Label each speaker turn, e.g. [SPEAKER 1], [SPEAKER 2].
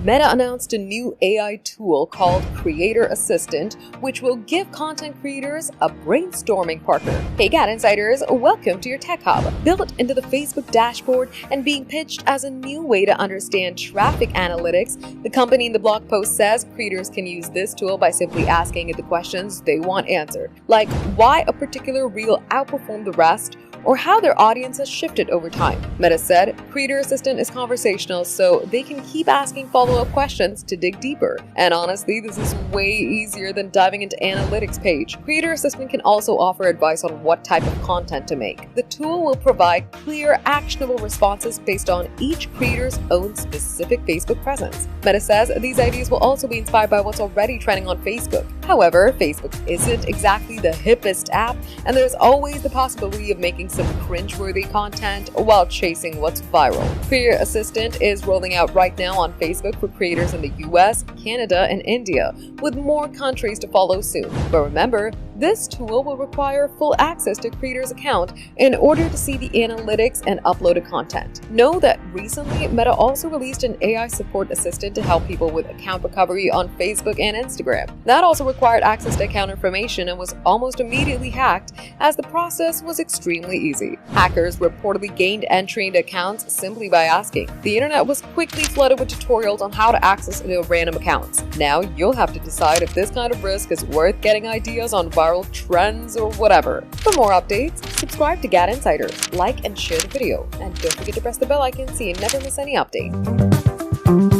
[SPEAKER 1] Meta announced a new AI tool called Creator Assistant, which will give content creators a brainstorming partner. Hey GadInsiders, welcome to your Tech Hub. Built into the Facebook dashboard and being pitched as a new way to understand traffic analytics, the company in the blog post says creators can use this tool by simply asking it the questions they want answered, like why a particular reel outperformed the rest, or how their audience has shifted over time. Meta said Creator Assistant is conversational, so they can keep asking follow-up questions to dig deeper. And honestly, this is way easier than diving into analytics page. Creator Assistant can also offer advice on what type of content to make. The tool will provide clear, actionable responses based on each creator's own specific Facebook presence. Meta says these ideas will also be inspired by what's already trending on Facebook. However, Facebook isn't exactly the hippest app, and there's always the possibility of making some cringeworthy content while chasing what's viral. Creator Assistant is rolling out right now on Facebook for creators in the US, Canada, and India, with more countries to follow soon. But remember, this tool will require full access to creators' account in order to see the analytics and uploaded content. Know that recently, Meta also released an AI support assistant to help people with account recovery on Facebook and Instagram. That also required access to account information and was almost immediately hacked, as the process was extremely easy. Hackers reportedly gained entry into accounts simply by asking. The internet was quickly flooded with tutorials on how to access their random accounts. Now you'll have to decide if this kind of risk is worth getting ideas on viral trends or whatever. For more updates, subscribe to GadInsider, like and share the video, and don't forget to press the bell icon so you never miss any update.